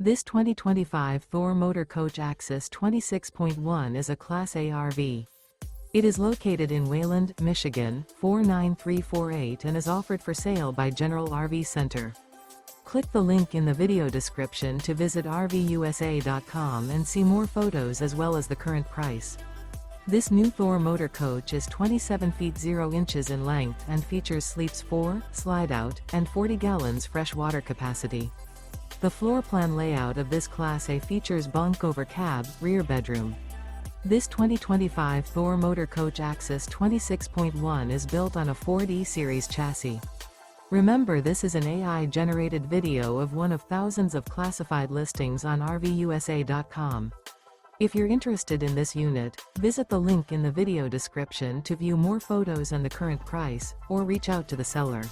This 2025 Thor Motor Coach Axis 26.1 is a Class A RV. It is located in Wayland, Michigan, 49348 and is offered for sale by General RV Center. Click the link in the video description to visit RVUSA.com and see more photos as well as the current price. This new Thor Motor Coach is 27 feet 0 inches in length and features sleeps 4, Slideout, and 40 gallons fresh water capacity. The floor plan layout of this Class A features Bunk Over Cab, rear bedroom. This 2025 Thor Motor Coach Axis 26.1 is built on a Ford E-Series chassis. Remember, this is an AI-generated video of one of thousands of classified listings on RVUSA.com. If you're interested in this unit, visit the link in the video description to view more photos and the current price, or reach out to the seller.